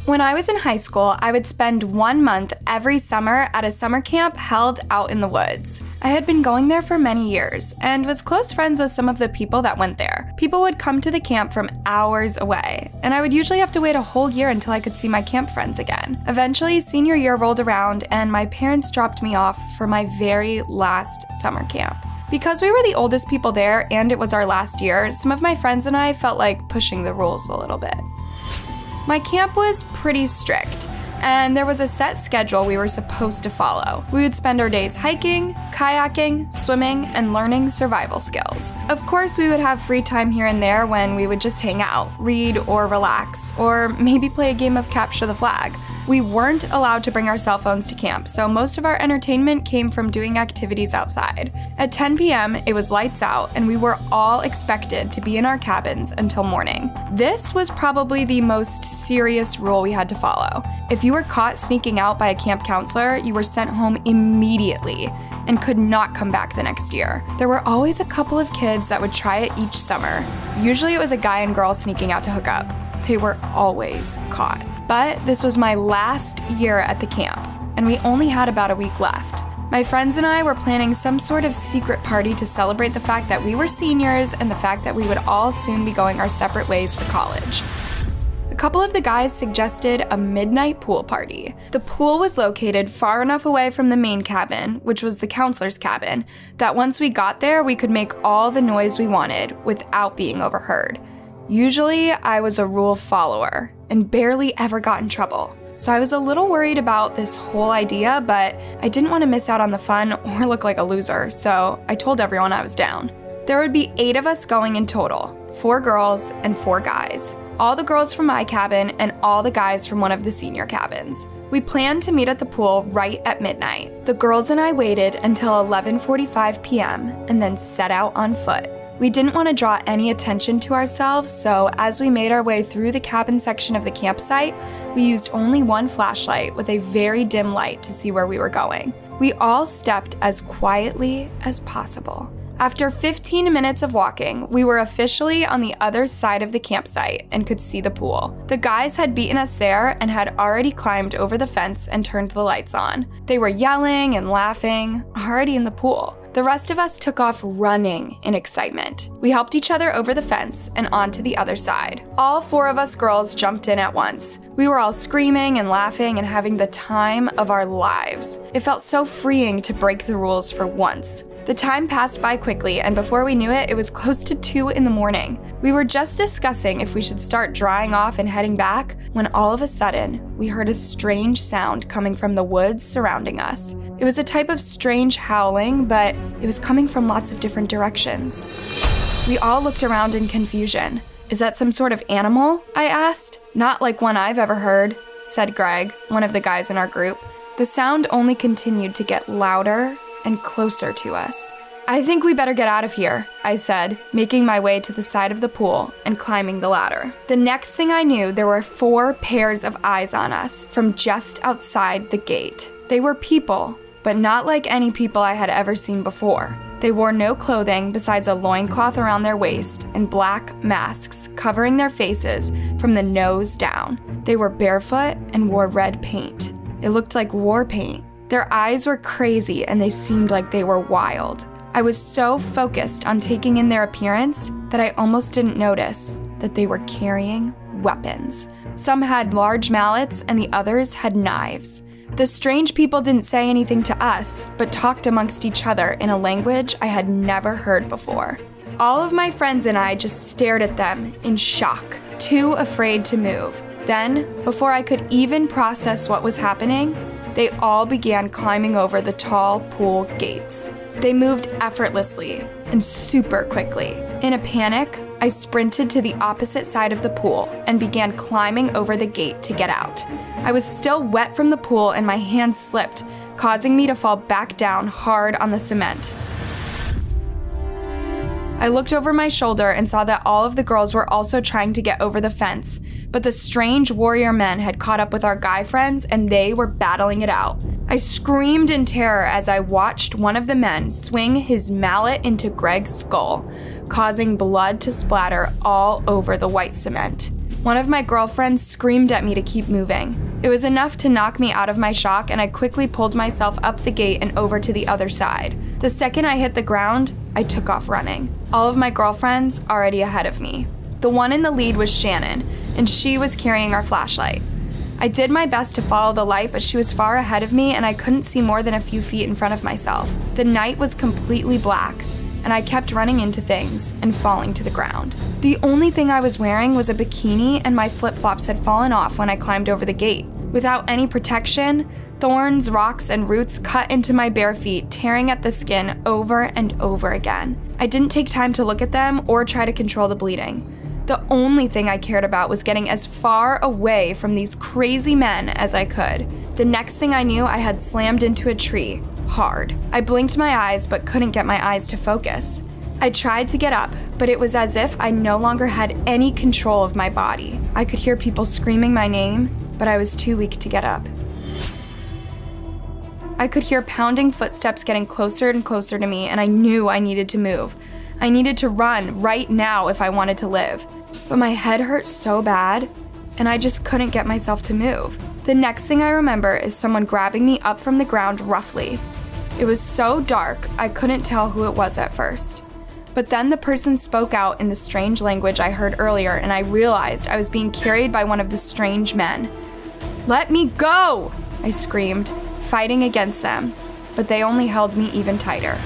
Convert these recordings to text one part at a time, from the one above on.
When I was in high school, I would spend 1 month every summer at a summer camp held out in the woods. I had been going there for many years and was close friends with some of the people that went there. People would come to the camp from hours away, and I would usually have to wait a whole year until I could see my camp friends again. Eventually, senior year rolled around and my parents dropped me off for my very last summer camp. Because we were the oldest people there and it was our last year, some of my friends and I felt like pushing the rules a little bit. My camp was pretty strict, and there was a set schedule we were supposed to follow. We would spend our days hiking, kayaking, swimming, and learning survival skills. Of course, we would have free time here and there when we would just hang out, read, or relax, or maybe play a game of capture the flag. We weren't allowed to bring our cell phones to camp, so most of our entertainment came from doing activities outside. At 10 p.m., it was lights out, and we were all expected to be in our cabins until morning. This was probably the most serious rule we had to follow. If you were caught sneaking out by a camp counselor, you were sent home immediately and could not come back the next year. There were always a couple of kids that would try it each summer. Usually it was a guy and girl sneaking out to hook up. They were always caught. But this was my last year at the camp, and we only had about a week left. My friends and I were planning some sort of secret party to celebrate the fact that we were seniors and the fact that we would all soon be going our separate ways for college. A couple of the guys suggested a midnight pool party. The pool was located far enough away from the main cabin, which was the counselor's cabin, that once we got there, we could make all the noise we wanted without being overheard. Usually, I was a rule follower and barely ever got in trouble. So I was a little worried about this whole idea, but I didn't want to miss out on the fun or look like a loser, so I told everyone I was down. There would be 8 of us going in total, 4 girls and 4 guys. All the girls from my cabin and all the guys from one of the senior cabins. We planned to meet at the pool right at midnight. The girls and I waited until 11:45 p.m. and then set out on foot. We didn't want to draw any attention to ourselves, so as we made our way through the cabin section of the campsite, we used only one flashlight with a very dim light to see where we were going. We all stepped as quietly as possible. After 15 minutes of walking, we were officially on the other side of the campsite and could see the pool. The guys had beaten us there and had already climbed over the fence and turned the lights on. They were yelling and laughing, already in the pool. The rest of us took off running in excitement. We helped each other over the fence and onto the other side. All 4 of us girls jumped in at once. We were all screaming and laughing and having the time of our lives. It felt so freeing to break the rules for once. The time passed by quickly, and before we knew it, it was close to 2 in the morning. We were just discussing if we should start drying off and heading back, when all of a sudden, we heard a strange sound coming from the woods surrounding us. It was a type of strange howling, but it was coming from lots of different directions. We all looked around in confusion. "Is that some sort of animal?" I asked. "Not like one I've ever heard," said Greg, one of the guys in our group. The sound only continued to get louder and closer to us. "I think we better get out of here," I said, making my way to the side of the pool and climbing the ladder. The next thing I knew, there were 4 pairs of eyes on us from just outside the gate. They were people, but not like any people I had ever seen before. They wore no clothing besides a loincloth around their waist and black masks covering their faces from the nose down. They were barefoot and wore red paint. It looked like war paint. Their eyes were crazy and they seemed like they were wild. I was so focused on taking in their appearance that I almost didn't notice that they were carrying weapons. Some had large mallets and the others had knives. The strange people didn't say anything to us, but talked amongst each other in a language I had never heard before. All of my friends and I just stared at them in shock, too afraid to move. Then, before I could even process what was happening, they all began climbing over the tall pool gates. They moved effortlessly and super quickly. In a panic, I sprinted to the opposite side of the pool and began climbing over the gate to get out. I was still wet from the pool and my hands slipped, causing me to fall back down hard on the cement. I looked over my shoulder and saw that all of the girls were also trying to get over the fence, but the strange warrior men had caught up with our guy friends and they were battling it out. I screamed in terror as I watched one of the men swing his mallet into Greg's skull, causing blood to splatter all over the white cement. One of my girlfriends screamed at me to keep moving. It was enough to knock me out of my shock, and I quickly pulled myself up the gate and over to the other side. The second I hit the ground, I took off running. All of my girlfriends already ahead of me. The one in the lead was Shannon, and she was carrying our flashlight. I did my best to follow the light, but she was far ahead of me and I couldn't see more than a few feet in front of myself. The night was completely black, and I kept running into things and falling to the ground. The only thing I was wearing was a bikini, and my flip-flops had fallen off when I climbed over the gate. Without any protection, thorns, rocks, and roots cut into my bare feet, tearing at the skin over and over again. I didn't take time to look at them or try to control the bleeding. The only thing I cared about was getting as far away from these crazy men as I could. The next thing I knew, I had slammed into a tree, hard. I blinked my eyes but couldn't get my eyes to focus. I tried to get up, but it was as if I no longer had any control of my body. I could hear people screaming my name, but I was too weak to get up. I could hear pounding footsteps getting closer and closer to me, and I knew I needed to move. I needed to run right now if I wanted to live. But my head hurt so bad, and I just couldn't get myself to move. The next thing I remember is someone grabbing me up from the ground roughly. It was so dark, I couldn't tell who it was at first. But then the person spoke out in the strange language I heard earlier, and I realized I was being carried by one of the strange men. "Let me go!" I screamed, fighting against them, but they only held me even tighter.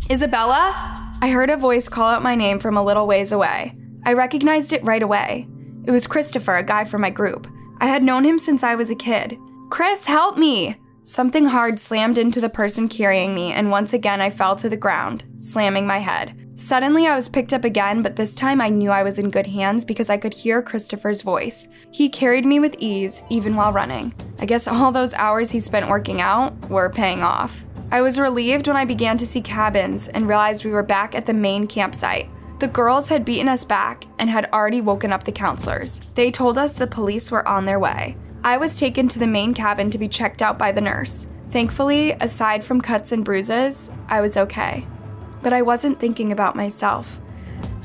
"Isabella?" I heard a voice call out my name from a little ways away. I recognized it right away. It was Christopher, a guy from my group. I had known him since I was a kid. "Chris, help me!" Something hard slammed into the person carrying me, and once again I fell to the ground, slamming my head. Suddenly I was picked up again, but this time I knew I was in good hands because I could hear Christopher's voice. He carried me with ease, even while running. I guess all those hours he spent working out were paying off. I was relieved when I began to see cabins and realized we were back at the main campsite. The girls had beaten us back and had already woken up the counselors. They told us the police were on their way. I was taken to the main cabin to be checked out by the nurse. Thankfully, aside from cuts and bruises, I was okay. But I wasn't thinking about myself.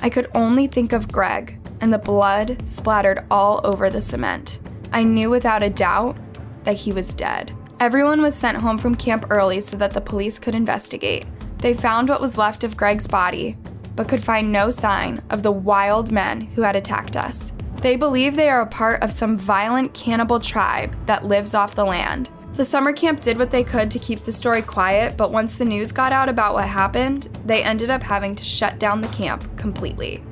I could only think of Greg, and the blood splattered all over the cement. I knew without a doubt that he was dead. Everyone was sent home from camp early so that the police could investigate. They found what was left of Greg's body, but could find no sign of the wild men who had attacked us. They believe they are a part of some violent cannibal tribe that lives off the land. The summer camp did what they could to keep the story quiet, but once the news got out about what happened, they ended up having to shut down the camp completely.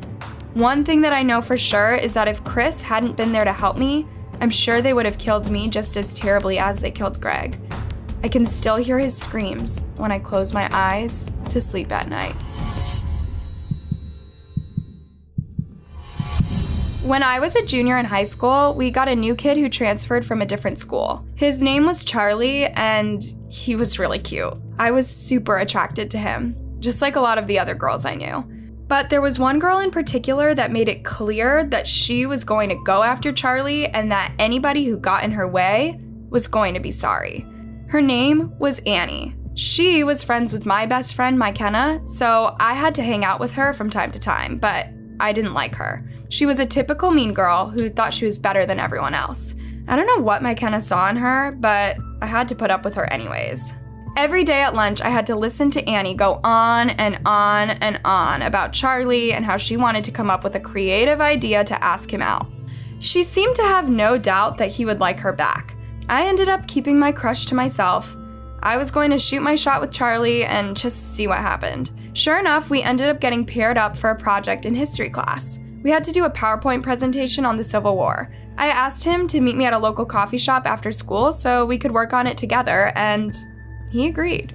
One thing that I know for sure is that if Chris hadn't been there to help me, I'm sure they would have killed me just as terribly as they killed Greg. I can still hear his screams when I close my eyes to sleep at night. When I was a junior in high school, we got a new kid who transferred from a different school. His name was Charlie, and he was really cute. I was super attracted to him, just like a lot of the other girls I knew. But there was one girl in particular that made it clear that she was going to go after Charlie and that anybody who got in her way was going to be sorry. Her name was Annie. She was friends with my best friend, McKenna, so I had to hang out with her from time to time, but I didn't like her. She was a typical mean girl who thought she was better than everyone else. I don't know what McKenna saw in her, but I had to put up with her anyways. Every day at lunch, I had to listen to Annie go on and on and on about Charlie and how she wanted to come up with a creative idea to ask him out. She seemed to have no doubt that he would like her back. I ended up keeping my crush to myself. I was going to shoot my shot with Charlie and just see what happened. Sure enough, we ended up getting paired up for a project in history class. We had to do a PowerPoint presentation on the Civil War. I asked him to meet me at a local coffee shop after school so we could work on it together, and he agreed.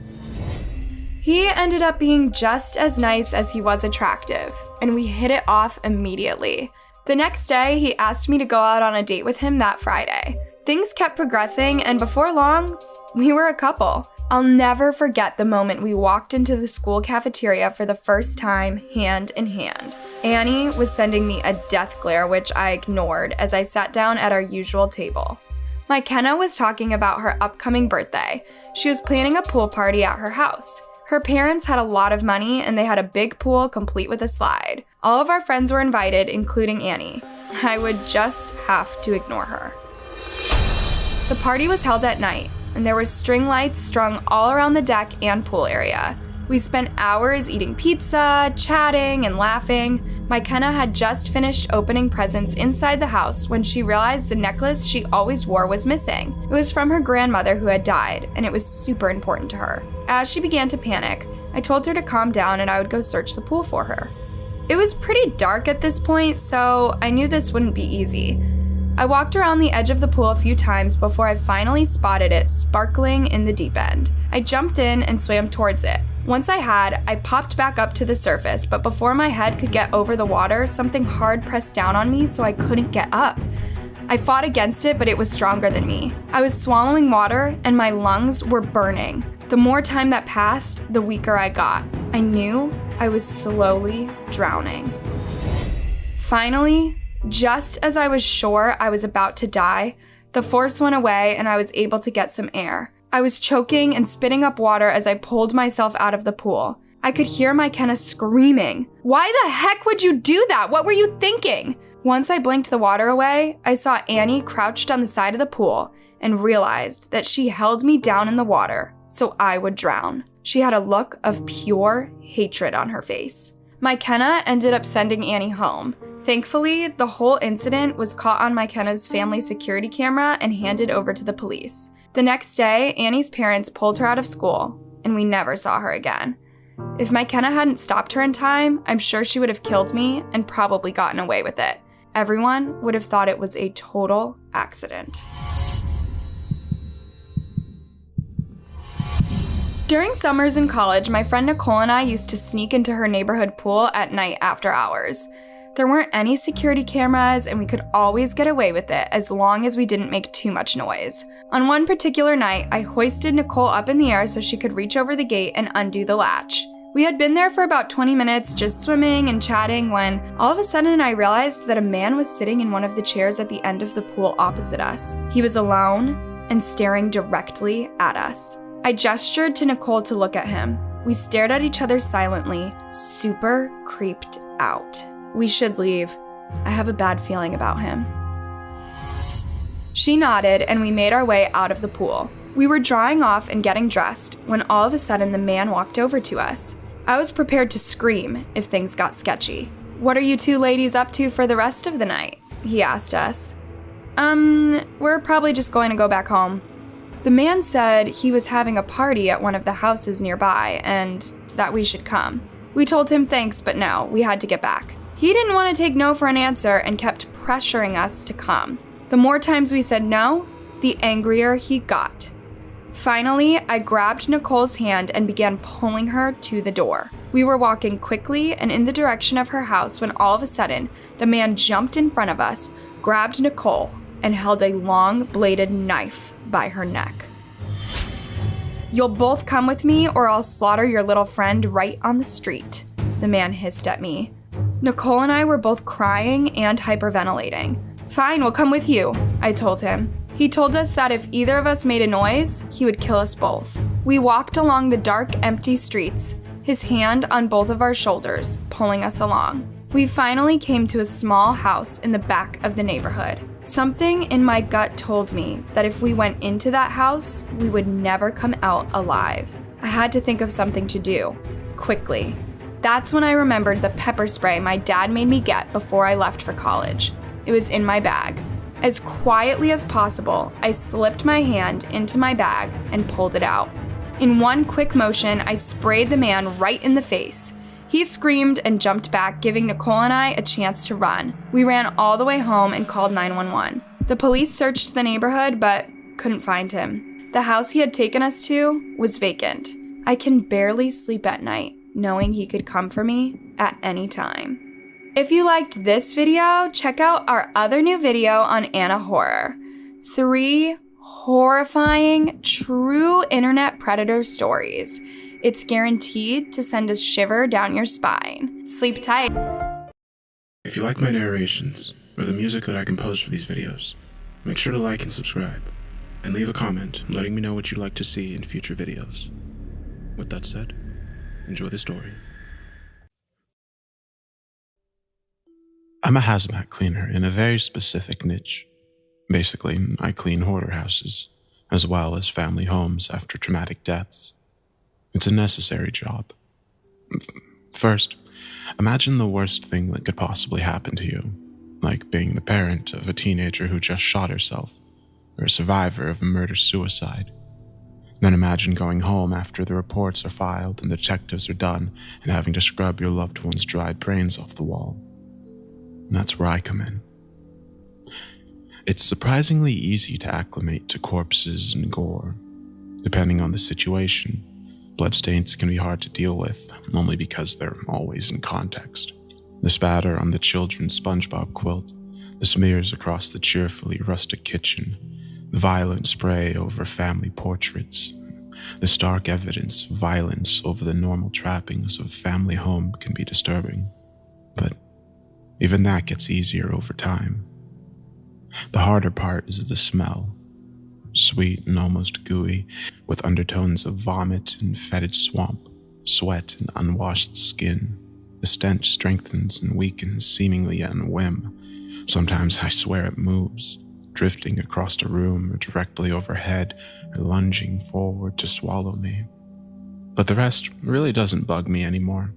He ended up being just as nice as he was attractive, and we hit it off immediately. The next day, he asked me to go out on a date with him that Friday. Things kept progressing, and before long, we were a couple. I'll never forget the moment we walked into the school cafeteria for the first time, hand in hand. Annie was sending me a death glare, which I ignored as I sat down at our usual table. McKenna was talking about her upcoming birthday. She was planning a pool party at her house. Her parents had a lot of money and they had a big pool complete with a slide. All of our friends were invited, including Annie. I would just have to ignore her. The party was held at night, and there were string lights strung all around the deck and pool area. We spent hours eating pizza, chatting, and laughing. McKenna had just finished opening presents inside the house when she realized the necklace she always wore was missing. It was from her grandmother who had died, and it was super important to her. As she began to panic, I told her to calm down and I would go search the pool for her. It was pretty dark at this point, so I knew this wouldn't be easy. I walked around the edge of the pool a few times before I finally spotted it sparkling in the deep end. I jumped in and swam towards it. Once I popped back up to the surface, but before my head could get over the water, something hard pressed down on me so I couldn't get up. I fought against it, but it was stronger than me. I was swallowing water and my lungs were burning. The more time that passed, the weaker I got. I knew I was slowly drowning. Finally, just as I was sure I was about to die, the force went away and I was able to get some air. I was choking and spitting up water as I pulled myself out of the pool. I could hear McKenna screaming. "Why the heck would you do that? What were you thinking?" Once I blinked the water away, I saw Annie crouched on the side of the pool and realized that she held me down in the water so I would drown. She had a look of pure hatred on her face. McKenna ended up sending Annie home. Thankfully, the whole incident was caught on McKenna's family security camera and handed over to the police. The next day, Annie's parents pulled her out of school, and we never saw her again. If McKenna hadn't stopped her in time, I'm sure she would have killed me and probably gotten away with it. Everyone would have thought it was a total accident. During summers in college, my friend Nicole and I used to sneak into her neighborhood pool at night after hours. There weren't any security cameras, and we could always get away with it as long as we didn't make too much noise. On one particular night, I hoisted Nicole up in the air so she could reach over the gate and undo the latch. We had been there for about 20 minutes just swimming and chatting when, all of a sudden, I realized that a man was sitting in one of the chairs at the end of the pool opposite us. He was alone and staring directly at us. I gestured to Nicole to look at him. We stared at each other silently, super creeped out. "We should leave. I have a bad feeling about him." She nodded and we made our way out of the pool. We were drying off and getting dressed when all of a sudden the man walked over to us. I was prepared to scream if things got sketchy. "What are you two ladies up to for the rest of the night?" he asked us. We're probably just going to go back home." The man said he was having a party at one of the houses nearby and that we should come. We told him thanks, but no, we had to get back. He didn't want to take no for an answer and kept pressuring us to come. The more times we said no, the angrier he got. Finally, I grabbed Nicole's hand and began pulling her to the door. We were walking quickly and in the direction of her house when all of a sudden, the man jumped in front of us, grabbed Nicole, and held a long bladed knife by her neck. "You'll both come with me or I'll slaughter your little friend right on the street," the man hissed at me. Nicole and I were both crying and hyperventilating. "Fine, we'll come with you," I told him. He told us that if either of us made a noise, he would kill us both. We walked along the dark, empty streets, his hand on both of our shoulders, pulling us along. We finally came to a small house in the back of the neighborhood. Something in my gut told me that if we went into that house, we would never come out alive. I had to think of something to do, quickly. That's when I remembered the pepper spray my dad made me get before I left for college. It was in my bag. As quietly as possible, I slipped my hand into my bag and pulled it out. In one quick motion, I sprayed the man right in the face. He screamed and jumped back, giving Nicole and I a chance to run. We ran all the way home and called 911. The police searched the neighborhood, but couldn't find him. The house he had taken us to was vacant. I can barely sleep at night, knowing he could come for me at any time. If you liked this video, check out our other new video on Anna Horror. 3 horrifying, true internet predator stories. It's guaranteed to send a shiver down your spine. Sleep tight. If you like my narrations, or the music that I compose for these videos, make sure to like and subscribe, and leave a comment letting me know what you'd like to see in future videos. With that said, enjoy the story. I'm a hazmat cleaner in a very specific niche. Basically, I clean hoarder houses, as well as family homes after traumatic deaths. It's a necessary job. First, imagine the worst thing that could possibly happen to you, like being the parent of a teenager who just shot herself, or a survivor of a murder-suicide. Then imagine going home after the reports are filed and the detectives are done and having to scrub your loved one's dried brains off the wall. And that's where I come in. It's surprisingly easy to acclimate to corpses and gore. Depending on the situation, bloodstains can be hard to deal with, only because they're always in context. The spatter on the children's SpongeBob quilt, the smears across the cheerfully rustic kitchen, the violent spray over family portraits, the stark evidence of violence over the normal trappings of a family home can be disturbing. But even that gets easier over time. The harder part is the smell. Sweet and almost gooey, with undertones of vomit and fetid swamp, sweat and unwashed skin. The stench strengthens and weakens seemingly on a whim. Sometimes I swear it moves, drifting across a room or directly overhead, or lunging forward to swallow me. But the rest really doesn't bug me anymore.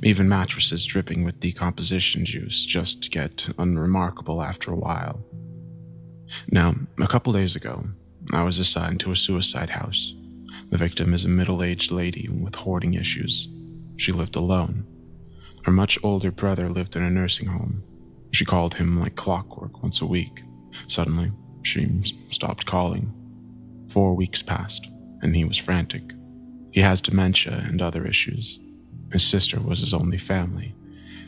Even mattresses dripping with decomposition juice just get unremarkable after a while. Now, a couple days ago, I was assigned to a suicide house. The victim is a middle-aged lady with hoarding issues. She lived alone. Her much older brother lived in a nursing home. She called him like clockwork once a week. Suddenly, she stopped calling. 4 weeks passed, and he was frantic. He has dementia and other issues. His sister was his only family,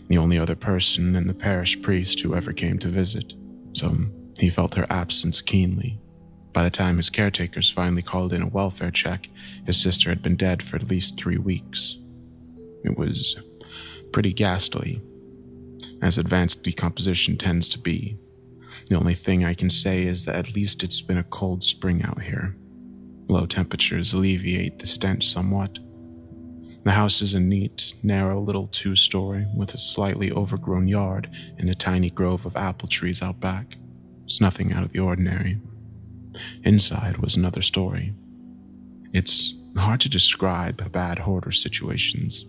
the only other person and the parish priest who ever came to visit, so he felt her absence keenly. By the time his caretakers finally called in a welfare check, his sister had been dead for at least 3 weeks. It was pretty ghastly, as advanced decomposition tends to be. The only thing I can say is that at least it's been a cold spring out here. Low temperatures alleviate the stench somewhat. The house is a neat, narrow little 2-story with a slightly overgrown yard and a tiny grove of apple trees out back. It's nothing out of the ordinary. Inside was another story. It's hard to describe bad hoarder situations.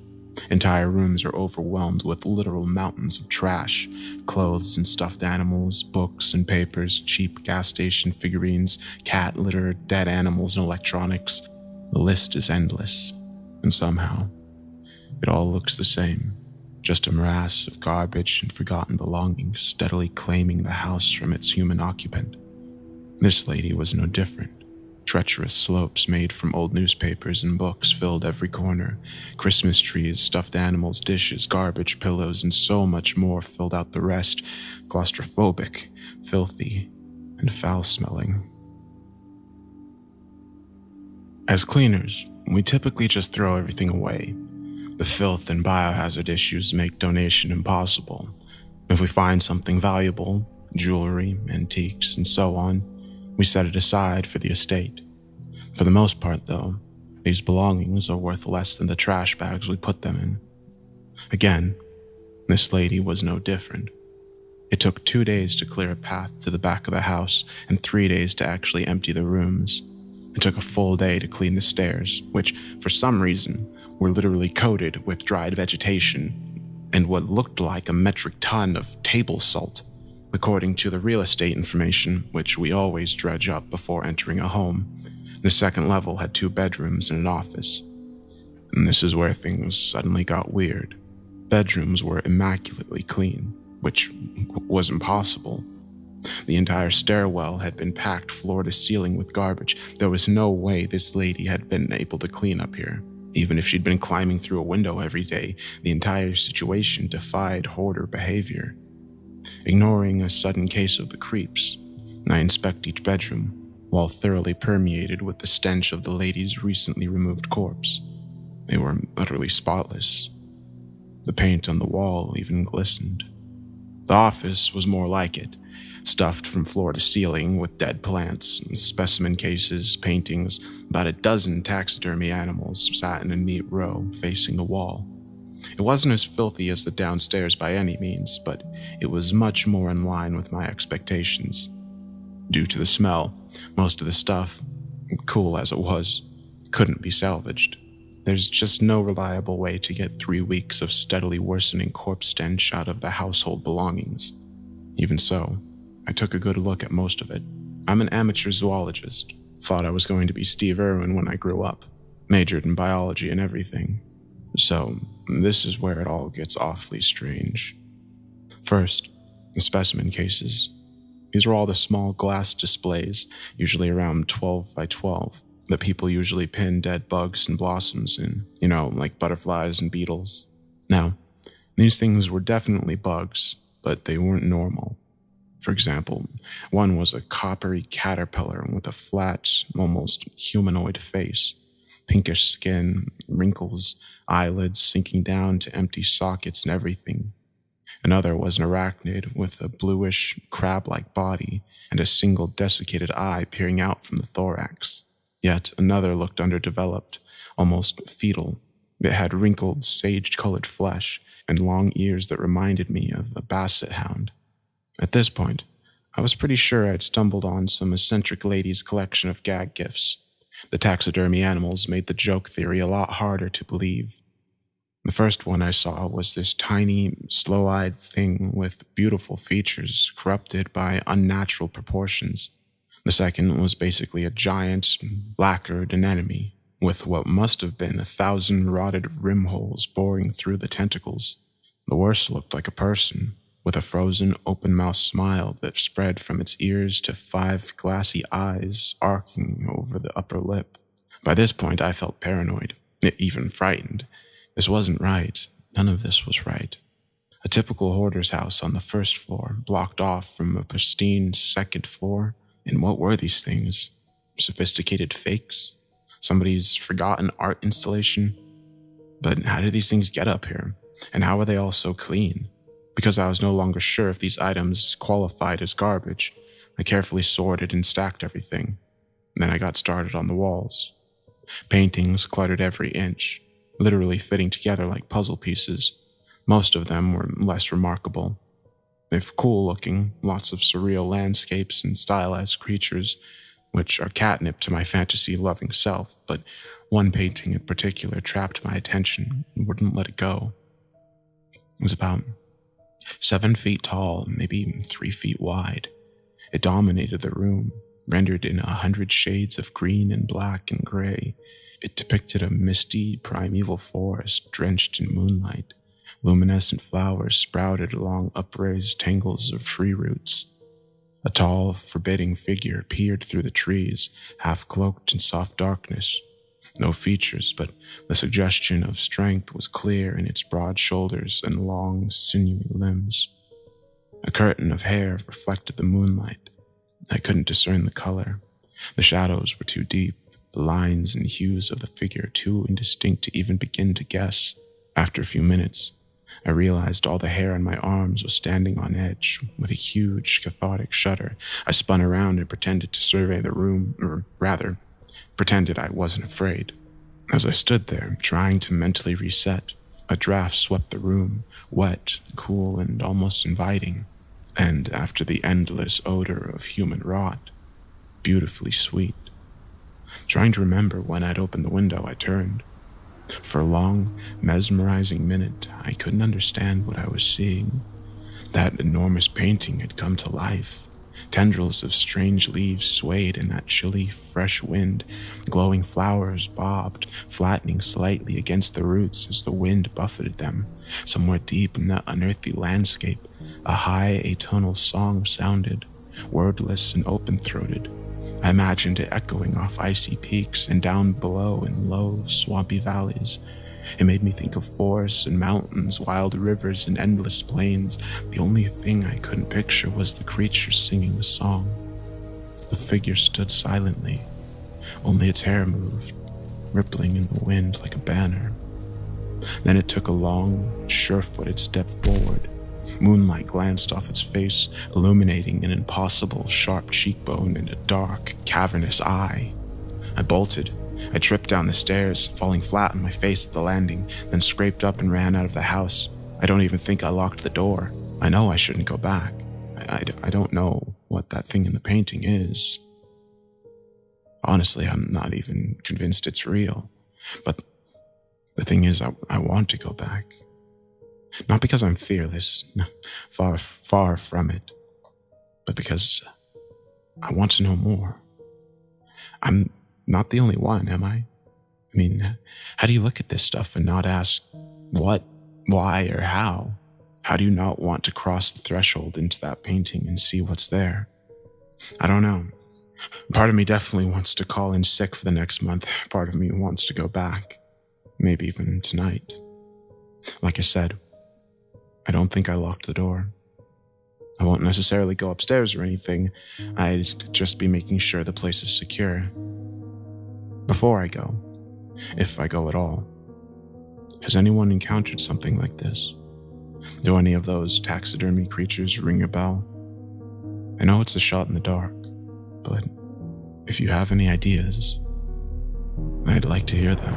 Entire rooms are overwhelmed with literal mountains of trash, clothes and stuffed animals, books and papers, cheap gas station figurines, cat litter, dead animals and electronics. The list is endless. And somehow, it all looks the same. Just a morass of garbage and forgotten belongings steadily claiming the house from its human occupant. This lady was no different. Treacherous slopes made from old newspapers and books filled every corner. Christmas trees, stuffed animals, dishes, garbage, pillows, and so much more filled out the rest. Claustrophobic, filthy, and foul-smelling. As cleaners, we typically just throw everything away. The filth and biohazard issues make donation impossible. If we find something valuable, jewelry, antiques, and so on, we set it aside for the estate. For the most part, though, these belongings are worth less than the trash bags we put them in. Again, this lady was no different. It took 2 days to clear a path to the back of the house and 3 days to actually empty the rooms. It took a full day to clean the stairs, which, for some reason, were literally coated with dried vegetation and what looked like a metric ton of table salt, according to the real estate information, which we always dredge up before entering a home. The second level had 2 bedrooms and an office. And this is where things suddenly got weird. Bedrooms were immaculately clean, which was impossible. The entire stairwell had been packed floor to ceiling with garbage. There was no way this lady had been able to clean up here. Even if she'd been climbing through a window every day, the entire situation defied hoarder behavior. Ignoring a sudden case of the creeps, I inspect each bedroom, while thoroughly permeated with the stench of the lady's recently removed corpse. They were utterly spotless. The paint on the wall even glistened. The office was more like it, stuffed from floor to ceiling with dead plants, specimen cases, paintings. About a dozen taxidermy animals sat in a neat row facing the wall. It wasn't as filthy as the downstairs by any means, but it was much more in line with my expectations. Due to the smell, most of the stuff, cool as it was, couldn't be salvaged. There's just no reliable way to get 3 weeks of steadily worsening corpse stench out of the household belongings. Even so, I took a good look at most of it. I'm an amateur zoologist. Thought I was going to be Steve Irwin when I grew up. Majored in biology and everything. So, this is where it all gets awfully strange. First, the specimen cases. These are all the small glass displays, usually around 12 by 12, that people usually pin dead bugs and blossoms in, like butterflies and beetles. Now, these things were definitely bugs, but they weren't normal. For example, one was a coppery caterpillar with a flat, almost humanoid face, pinkish skin, wrinkles, eyelids sinking down to empty sockets and everything. Another was an arachnid with a bluish, crab-like body and a single desiccated eye peering out from the thorax. Yet another looked underdeveloped, almost fetal. It had wrinkled, sage-colored flesh and long ears that reminded me of a basset hound. At this point, I was pretty sure I'd stumbled on some eccentric lady's collection of gag gifts. The taxidermy animals made the joke theory a lot harder to believe. The first one I saw was this tiny, slow-eyed thing with beautiful features corrupted by unnatural proportions. The second was basically a giant, lacquered anemone, with what must have been 1,000 rotted rim holes boring through the tentacles. The worst looked like a person, with a frozen, open-mouthed smile that spread from its ears to 5 glassy eyes arcing over the upper lip. By this point, I felt paranoid, even frightened. This wasn't right. None of this was right. A typical hoarder's house on the first floor, blocked off from a pristine second floor. And what were these things? Sophisticated fakes? Somebody's forgotten art installation? But how did these things get up here? And how were they all so clean? Because I was no longer sure if these items qualified as garbage, I carefully sorted and stacked everything. Then I got started on the walls. Paintings cluttered every inch, literally fitting together like puzzle pieces. Most of them were less remarkable. They're cool-looking, lots of surreal landscapes and stylized creatures, which are catnip to my fantasy-loving self, but one painting in particular trapped my attention and wouldn't let it go. It was about 7 feet tall, maybe 3 feet wide. It dominated the room, rendered in 100 shades of green and black and gray. It depicted a misty, primeval forest drenched in moonlight. Luminescent flowers sprouted along upraised tangles of tree roots. A tall, forbidding figure peered through the trees, half cloaked in soft darkness. No features, but the suggestion of strength was clear in its broad shoulders and long, sinewy limbs. A curtain of hair reflected the moonlight. I couldn't discern the color. The shadows were too deep, the lines and hues of the figure too indistinct to even begin to guess. After a few minutes, I realized all the hair on my arms was standing on edge. With a huge, cathartic shudder, I spun around and pretended to survey the room, or rather, pretended I wasn't afraid. As I stood there, trying to mentally reset, a draft swept the room, wet, cool, and almost inviting. And after the endless odor of human rot, beautifully sweet. Trying to remember when I'd opened the window, I turned. For a long, mesmerizing minute, I couldn't understand what I was seeing. That enormous painting had come to life. Tendrils of strange leaves swayed in that chilly, fresh wind. Glowing flowers bobbed, flattening slightly against the roots as the wind buffeted them. Somewhere deep in that unearthly landscape, a high, atonal song sounded, wordless and open-throated. I imagined it echoing off icy peaks and down below in low, swampy valleys. It made me think of forests and mountains, wild rivers and endless plains. The only thing I couldn't picture was the creature singing the song. The figure stood silently. Only its hair moved, rippling in the wind like a banner. Then it took a long, sure-footed step forward. Moonlight glanced off its face, illuminating an impossible, sharp cheekbone and a dark, cavernous eye. I bolted, I tripped down the stairs, falling flat on my face at the landing, then scraped up and ran out of the house. I don't even think I locked the door. I know I shouldn't go back. I don't know what that thing in the painting is. Honestly, I'm not even convinced it's real. But the thing is, I want to go back. Not because I'm fearless, far from it, but because I want to know more. I'm not the only one, am I? I mean, how do you look at this stuff and not ask what, why, or how? How do you not want to cross the threshold into that painting and see what's there? I don't know. Part of me definitely wants to call in sick for the next month. Part of me wants to go back. Maybe even tonight. Like I said, I don't think I locked the door. I won't necessarily go upstairs or anything. I'd just be making sure the place is secure. Before I go, if I go at all, has anyone encountered something like this? Do any of those taxidermy creatures ring a bell? I know it's a shot in the dark, but if you have any ideas, I'd like to hear them.